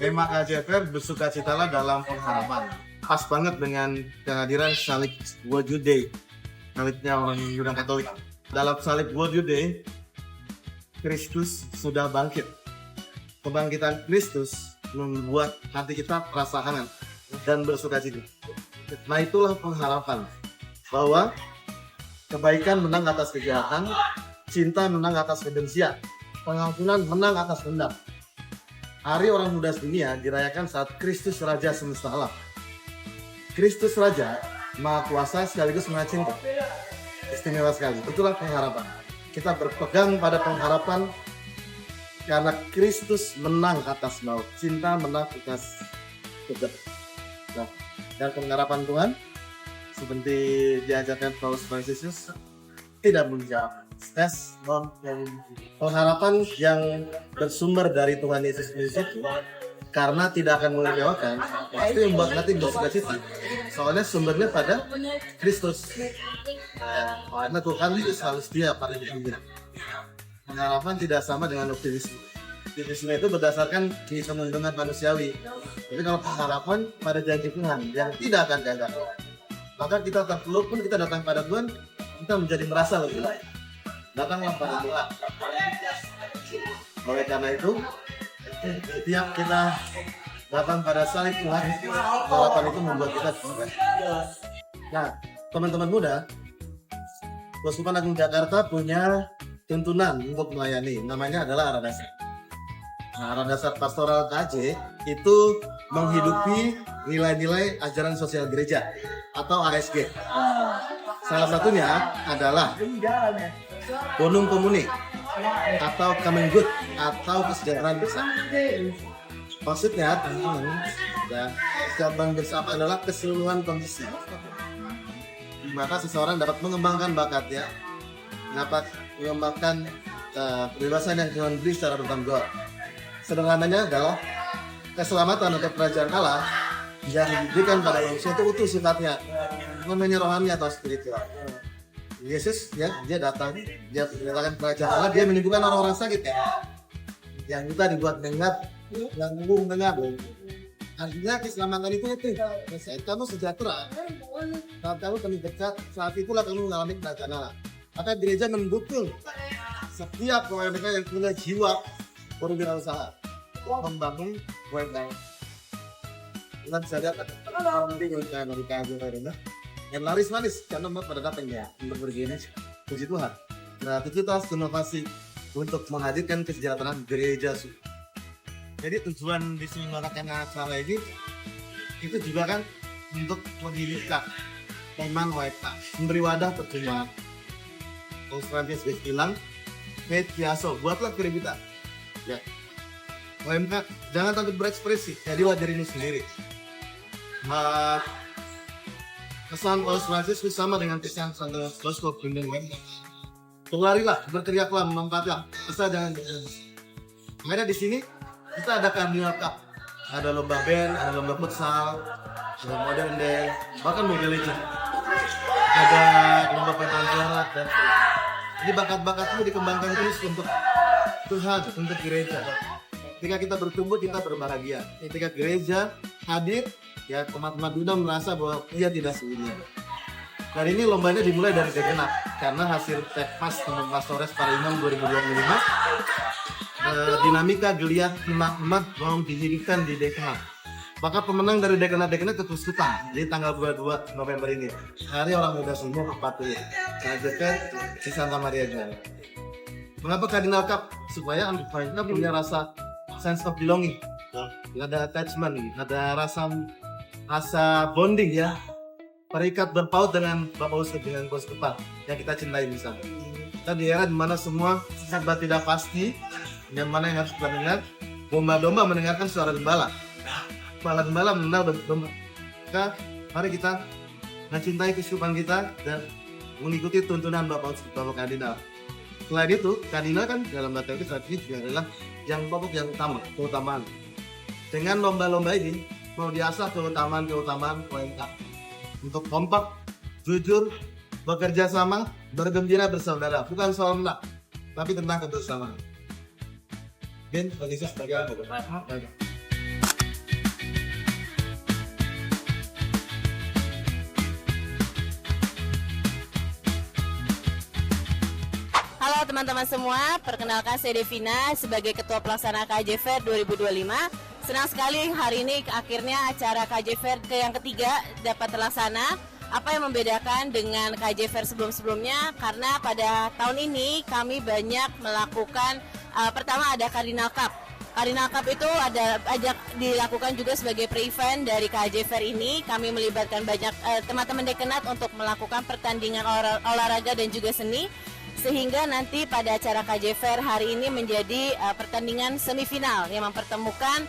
Tema KJFR bersukacitalah dalam pengharapan. Pas banget dengan kehadiran Salib World Youth Day. Salibnya orang Yuda Katolik. Dalam Salib World Youth Day, Kristus sudah bangkit. Kebangkitan Kristus membuat hati kita terasa hangat dan bersukacita. Nah, itulah pengharapan bahwa kebaikan menang atas kejahatan, cinta menang atas kebencian, pengampunan menang atas dendam. Hari Orang Muda Sedunia dirayakan saat Kristus Raja semesta alam. Kristus Raja, Maha Kuasa sekaligus Maha Cinta. Istimewa sekali. Itulah pengharapan. Kita berpegang pada pengharapan karena Kristus menang atas maut, cinta menang atas kejahatan. Nah, dan pengharapan Tuhan seperti diajarkan Paulus Fransisius tidak menjawab. Tes non pengharapan yang bersumber dari Tuhan Yesus Kristus itu karena tidak akan mengecewakan pasti membuat hati bersukacita. Soalnya sumbernya pada Kristus. Karena Tuhan itu selalu setia pada dirinya. Pengharapan tidak sama dengan optimisme. Optimisme itu berdasarkan kecenderungan manusiawi. Tapi kalau pengharapan pada janji Tuhan yang tidak akan gagal, maka kita terpeluk pun kita datang pada Tuhan, kita menjadi merasa lebih baik. Datanglah pada Tuhan. Oleh karena itu, setiap kita datang pada salib Tuhan, pengharapan itu membuat kita baik. Nah, teman-teman muda, Keuskupan Agung Jakarta punya tuntunan untuk melayani, namanya adalah arah dasar. Nah, arah dasar pastoral KJ itu menghidupi nilai-nilai ajaran sosial gereja atau ASG. Salah satunya adalah bonum comuni atau common good atau kesejahteraan bersama. Maksudnya kesejahteraan bersama adalah keseluruhan kondisi. Maka seseorang dapat mengembangkan bakatnya, dapat mengembangkan kebebasan yang Tuhan beri secara bertanggung jawab. Sederhananya adalah keselamatan atau kerajaan Allah yang diberikan pada manusia itu utuh sifatnya, namanya rohani atau spiritual. Yesus ya, dia datang, dia menyatakan kerajaan Allah, dia menyembuhkan orang-orang sakit ya, yang kita dibuat dengar, yang ngomong dengar. Artinya keselamatan itu kamu sejahtera. Saat kamu kami dekat, saat itulah kamu mengalami kerajaan Allah. Maka gereja mendukung setiap mereka yang punya jiwa berwirausaha membangun UMKM. Kita bisa lihat Amerika yang laris manis karena pada datangnya untuk begini, puji Tuhan. Kreativitas, inovasi untuk menghadirkan kesejahteraan gereja. Jadi tujuan diselenggarakan acara ini itu juga kan untuk menghidupkan teman WK, memberi wadah perjuangan. Paulus Fransisius bilang, "Faith Piaso, buatlah keributan." Ya. OMK jangan takut berekspresi, jadilah diri ini sendiri. Kesan Paulus Fransisius sama dengan kesan Santo Gospel Bimbing WMK. Kelarilah, berteriaklah, memanfaatkan. Asal jangan. Makanya di sini kita ada Carnival Cup, ada lomba band, ada lomba futsal, ada modern day, bahkan Mobile Legends, ada lomba penampilan dan jadi bakat-bakat itu dikembangkan terus untuk Tuhan, untuk gereja. Ketika kita bertumbuh, kita berbahagia. Ketika gereja hadir, ya umat-umat muda merasa bahwa ia tidak sendirian. Dan ini lombanya dimulai dari Dekenap, karena hasil Tekpas Teman Pastores Parimon 2025, dinamika geliat emak-emak mau dihidupkan di Dekenap. Maka pemenang dari Dekenap terus kita di tanggal 22 November ini. Hari Orang Muda semua 40. KJFR di Santa Maria Jalan. Mengapa Cardinal Cup? Supaya kita punya rasa sense of belonging, ada attachment, ada rasa bonding ya, perikat berpaut dengan Bapak Ustadz, dengan Keuskupan yang kita cintai misalnya. Kita di era dimana semua serba tidak pasti, yang mana yang harus kita dengar, domba-domba mendengarkan suara gembala, gembala mengenal domba. Maka mari kita mencintai keuskupan kita dan mengikuti tuntunan Bapak Ustadz, Bapak Kardinal. Selain itu, Kardinal kan dalam bahasa Inggris juga adalah yang pokok yang utama, keutamaan. Dengan lomba-lomba ini mau diasah keutamaan OMK untuk kompak, jujur, bekerja sama, bergembira bersaudara. Bukan soal menang, tapi tentang kebersamaan. Ben, bagi saya sebagai teman-teman semua, perkenalkan saya Devina sebagai Ketua Pelaksana KJ Fair 2025. Senang sekali hari ini akhirnya acara KJ Fair yang ketiga dapat terlaksana. Apa yang membedakan dengan KJ Fair sebelum-sebelumnya? Karena pada tahun ini kami banyak melakukan, pertama ada Cardinal Cup. Cardinal Cup itu dilakukan juga sebagai pre-event dari KJ Fair ini. Kami melibatkan banyak teman-teman Dekenat untuk melakukan pertandingan olahraga dan juga seni. Sehingga nanti pada acara KJ Fair hari ini menjadi pertandingan semifinal yang mempertemukan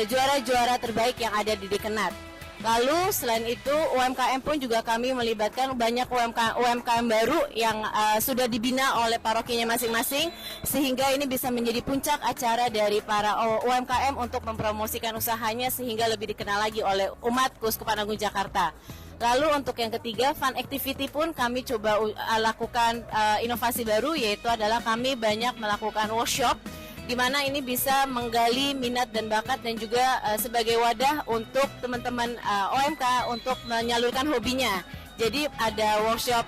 juara-juara terbaik yang ada di Dekenat. Lalu selain itu UMKM pun juga kami melibatkan banyak UMKM baru yang sudah dibina oleh parokinya masing-masing, sehingga ini bisa menjadi puncak acara dari para UMKM untuk mempromosikan usahanya sehingga lebih dikenal lagi oleh umat Keuskupan Agung Jakarta. Lalu untuk yang ketiga, fun activity pun kami coba lakukan inovasi baru, yaitu adalah kami banyak melakukan workshop di mana ini bisa menggali minat dan bakat dan juga sebagai wadah untuk teman-teman OMK untuk menyalurkan hobinya. Jadi ada workshop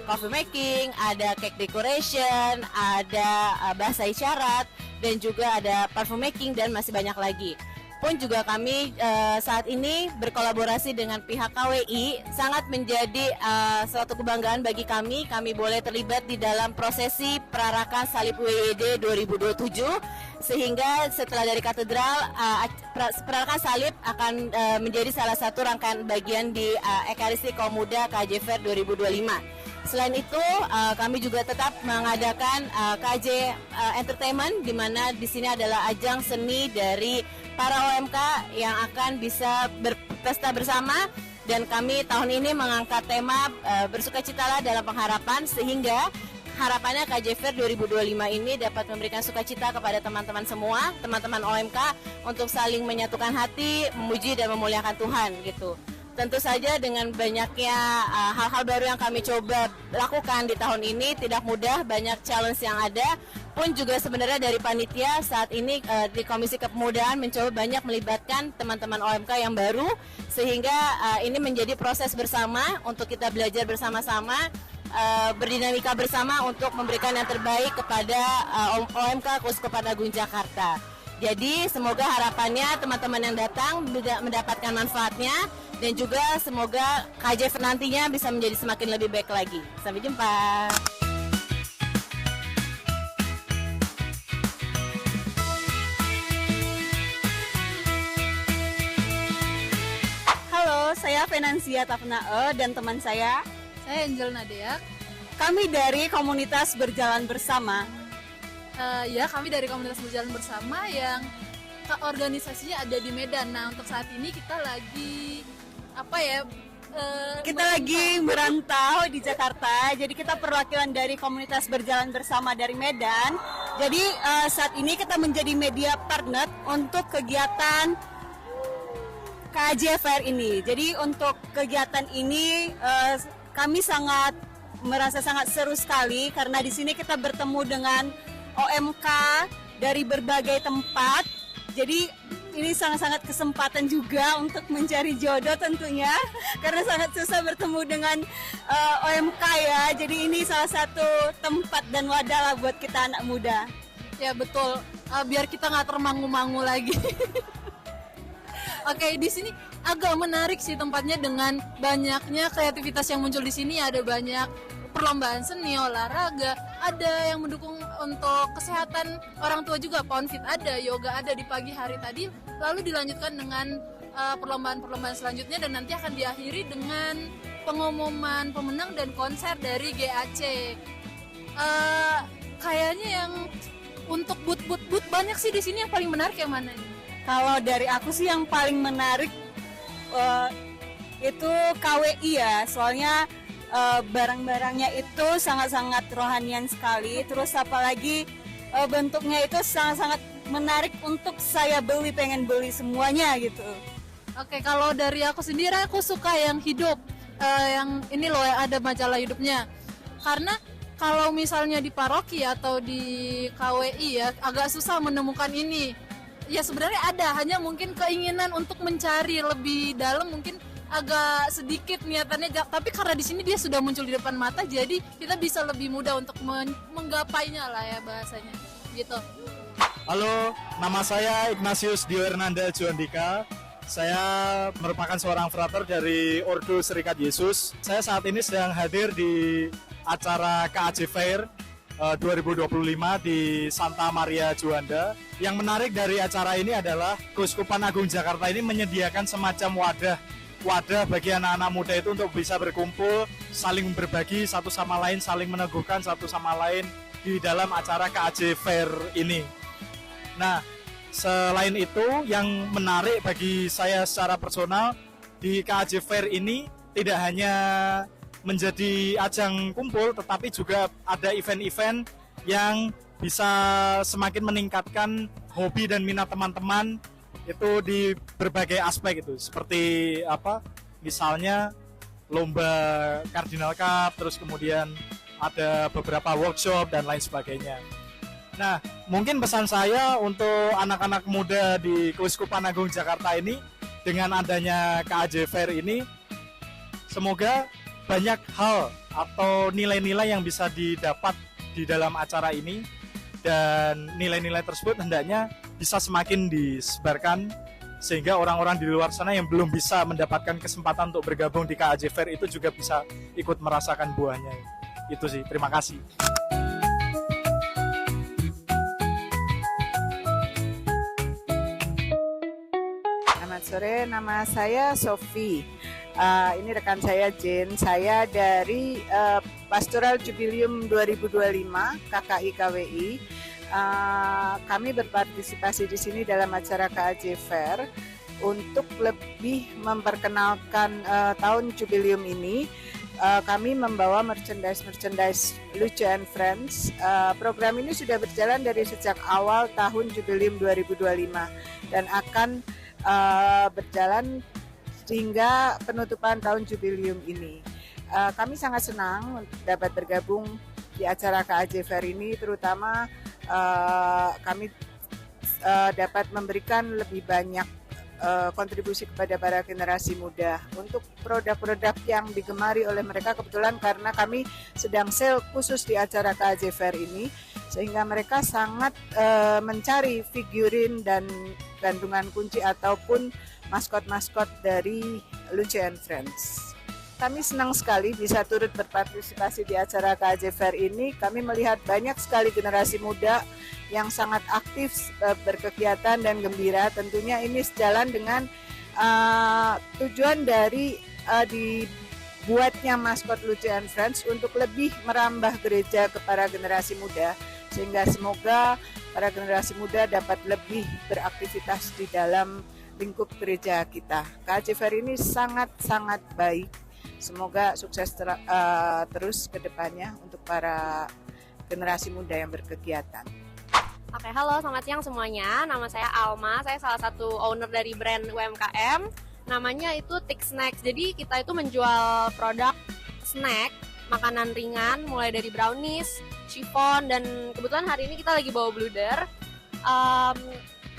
coffee making, ada cake decoration, ada bahasa isyarat, dan juga ada parfum making dan masih banyak lagi. Pun juga kami saat ini berkolaborasi dengan pihak KWI, sangat menjadi suatu kebanggaan bagi kami. Kami boleh terlibat di dalam prosesi perarakan salib WYD 2027, sehingga setelah dari katedral perarakan salib akan menjadi salah satu rangkaian bagian di Ekaristi Kaum Muda KJ Fair 2025. Selain itu, kami juga tetap mengadakan KJ Entertainment, di mana di sini adalah ajang seni dari para OMK yang akan bisa berpesta bersama, dan kami tahun ini mengangkat tema bersukacitalah dalam pengharapan, sehingga harapannya KJ Fair 2025 ini dapat memberikan sukacita kepada teman-teman semua, teman-teman OMK, untuk saling menyatukan hati, memuji dan memuliakan Tuhan gitu. Tentu saja dengan banyaknya hal-hal baru yang kami coba lakukan di tahun ini, tidak mudah, banyak challenge yang ada. Pun juga sebenarnya dari panitia saat ini di Komisi Kepemudaan mencoba banyak melibatkan teman-teman OMK yang baru, sehingga ini menjadi proses bersama untuk kita belajar bersama-sama, berdinamika bersama untuk memberikan yang terbaik kepada OMK Keuskupan Agung Jakarta. Jadi semoga harapannya teman-teman yang datang mendapatkan manfaatnya, dan juga semoga KJ Fair nantinya bisa menjadi semakin lebih baik lagi. Sampai jumpa. Halo, saya Venansia Tafnae dan teman saya Angel Nadia. Kami dari komunitas Berjalan Bersama. Kami dari komunitas Berjalan Bersama yang organisasinya ada di Medan. Nah, untuk saat ini kita lagi lagi merantau di Jakarta. Jadi kita perwakilan dari komunitas Berjalan Bersama dari Medan. Jadi saat ini kita menjadi media partner untuk kegiatan KJ Fair ini. Jadi untuk kegiatan ini kami merasa sangat seru sekali, karena di sini kita bertemu dengan OMK dari berbagai tempat. Jadi ini sangat-sangat kesempatan juga untuk mencari jodoh tentunya, karena sangat susah bertemu dengan OMK ya. Jadi ini salah satu tempat dan wadah lah buat kita anak muda. Ya betul, biar kita nggak termangu-mangu lagi. Oke, di sini agak menarik sih tempatnya dengan banyaknya kreativitas yang muncul di sini. Ada banyak perlombaan seni, olahraga, ada yang mendukung untuk kesehatan orang tua juga, PONFIT ada, yoga ada di pagi hari tadi, lalu dilanjutkan dengan perlombaan-perlombaan selanjutnya, dan nanti akan diakhiri dengan pengumuman pemenang dan konser dari GAC. Kayaknya yang untuk booth banyak sih di sini. Yang paling menarik yang mana nih? Kalau dari aku sih yang paling menarik itu KWI ya, soalnya barang-barangnya itu sangat-sangat rohanian sekali. Terus apalagi bentuknya itu sangat-sangat menarik untuk saya beli, pengen beli semuanya gitu. Oke, kalau dari aku sendiri aku suka yang hidup, yang ini loh, yang ada majalah hidupnya. Karena kalau misalnya di paroki atau di KWI ya agak susah menemukan ini. Ya sebenarnya ada, hanya mungkin keinginan untuk mencari lebih dalam mungkin agak sedikit niatannya, tapi karena di sini dia sudah muncul di depan mata, jadi kita bisa lebih mudah untuk menggapainya lah ya bahasanya gitu. Halo, nama saya Ignatius Dio Hernanda Juandika. Saya merupakan seorang frater dari Ordo Serikat Yesus. Saya saat ini sedang hadir di acara KAJ Fair 2025 di Santa Maria Juanda. Yang menarik dari acara ini adalah Keuskupan Agung Jakarta ini menyediakan semacam wadah bagi anak-anak muda itu untuk bisa berkumpul, saling berbagi satu sama lain, saling meneguhkan satu sama lain di dalam acara KAJ Fair ini. Nah, selain itu yang menarik bagi saya secara personal di KAJ Fair ini tidak hanya menjadi ajang kumpul, tetapi juga ada event-event yang bisa semakin meningkatkan hobi dan minat teman-teman itu di berbagai aspek itu, seperti misalnya lomba Cardinal Cup, terus kemudian ada beberapa workshop dan lain sebagainya. Nah, mungkin pesan saya untuk anak-anak muda di Keuskupan Agung Jakarta ini, dengan adanya KAJ Fair ini, semoga banyak hal atau nilai-nilai yang bisa didapat di dalam acara ini, dan nilai-nilai tersebut hendaknya bisa semakin disebarkan sehingga orang-orang di luar sana yang belum bisa mendapatkan kesempatan untuk bergabung di KAJ Fair itu juga bisa ikut merasakan buahnya. Itu sih, terima kasih. Selamat sore, nama saya Sofi. Ini rekan saya Jane. Saya dari Pastoral Jubileum 2025 KKI KWI. Kami berpartisipasi di sini dalam acara KAJ Fair untuk lebih memperkenalkan tahun Jubileum ini. Kami membawa merchandise Lucu and Friends. Program ini sudah berjalan dari sejak awal tahun Jubileum 2025 dan akan berjalan hingga penutupan tahun Jubileum ini. Kami sangat senang dapat bergabung di acara KAJ Fair ini, terutama kami dapat memberikan lebih banyak kontribusi kepada para generasi muda untuk produk-produk yang digemari oleh mereka. Kebetulan karena kami sedang sale khusus di acara KAJ Fair ini, sehingga mereka sangat mencari figurin dan gantungan kunci ataupun maskot-maskot dari Lucu and Friends. Kami senang sekali bisa turut berpartisipasi di acara KAJ Fair ini. Kami melihat banyak sekali generasi muda yang sangat aktif berkegiatan dan gembira. Tentunya ini sejalan dengan tujuan dari dibuatnya maskot Lucu and Friends untuk lebih merambah gereja ke para generasi muda, sehingga semoga para generasi muda dapat lebih beraktivitas di dalam lingkup gereja kita. KAJ Fair ini sangat-sangat baik. Semoga sukses terus ke depannya untuk para generasi muda yang berkegiatan. Oke, halo, selamat siang semuanya. Nama saya Alma, saya salah satu owner dari brand UMKM. Namanya itu Tik Snacks. Jadi kita itu menjual produk snack, makanan ringan, mulai dari brownies, chiffon, dan kebetulan hari ini kita lagi bawa bluder.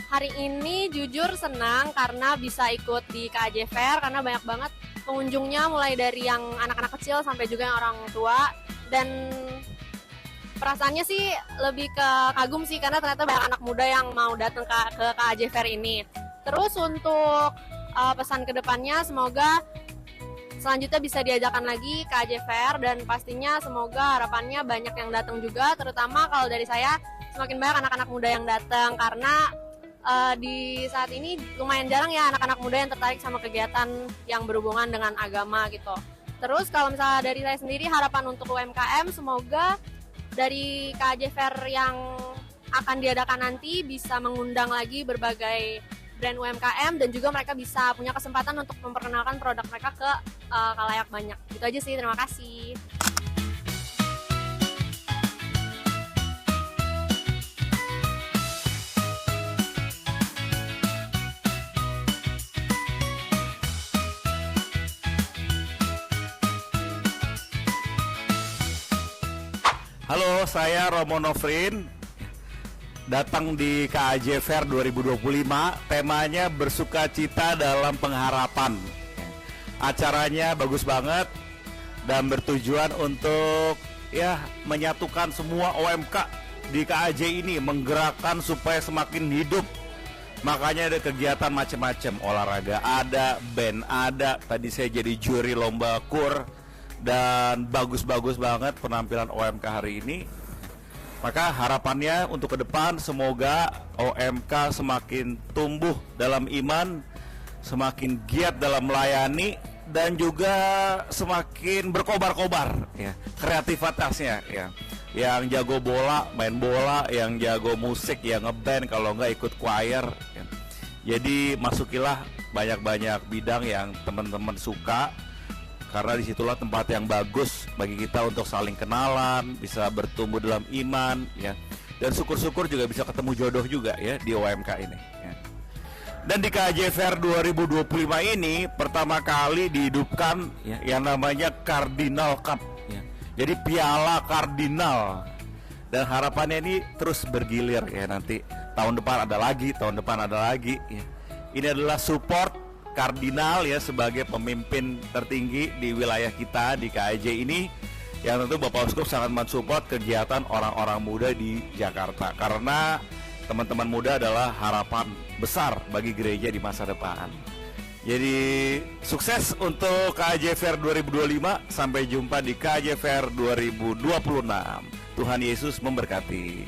Hari ini jujur senang karena bisa ikut di KAJ Fair, karena banyak banget pengunjungnya, mulai dari yang anak-anak kecil sampai juga yang orang tua. Dan perasaannya sih lebih ke kagum sih, karena ternyata banyak anak muda yang mau datang ke KAJ Fair ini. Terus untuk pesan kedepannya, semoga selanjutnya bisa diadakan lagi KAJ Fair, dan pastinya semoga harapannya banyak yang datang juga, terutama kalau dari saya semakin banyak anak-anak muda yang datang, karena di saat ini lumayan jarang ya anak-anak muda yang tertarik sama kegiatan yang berhubungan dengan agama gitu. Terus kalau misalnya dari saya sendiri, harapan untuk UMKM, semoga dari KAJ Fair yang akan diadakan nanti bisa mengundang lagi berbagai brand UMKM, dan juga mereka bisa punya kesempatan untuk memperkenalkan produk mereka ke khalayak banyak. Itu aja sih, terima kasih. Halo, saya Romo Nofrin, datang di KAJ Fair 2025. Temanya bersukacita dalam pengharapan. Acaranya bagus banget dan bertujuan untuk ya menyatukan semua OMK di KAJ ini, menggerakkan supaya semakin hidup. Makanya ada kegiatan macam-macam, olahraga ada, band ada, tadi saya jadi juri lomba kur, dan bagus-bagus banget penampilan OMK hari ini. Maka harapannya untuk ke depan semoga OMK semakin tumbuh dalam iman, semakin giat dalam melayani, dan juga semakin berkobar-kobar ya kreativitasnya ya. Yang jago bola main bola, yang jago musik yang ngeband, kalau nggak ikut choir ya. Jadi masukilah banyak-banyak bidang yang teman-teman suka, karena disitulah tempat yang bagus bagi kita untuk saling kenalan, bisa bertumbuh dalam iman ya. Dan syukur-syukur juga bisa ketemu jodoh juga ya di OMK ini ya. Dan di KAJ Fair 2025 ini pertama kali dihidupkan ya, yang namanya Cardinal Cup ya. Jadi piala kardinal. Dan harapannya ini terus bergilir ya, nanti tahun depan ada lagi, tahun depan ada lagi ya. Ini adalah support kardinal ya sebagai pemimpin tertinggi di wilayah kita di KAJ ini, yang tentu Bapak Uskup sangat mensupport kegiatan orang-orang muda di Jakarta, karena teman-teman muda adalah harapan besar bagi gereja di masa depan. Jadi sukses untuk KAJ Fair 2025. Sampai jumpa di KAJ Fair 2026. Tuhan Yesus memberkati.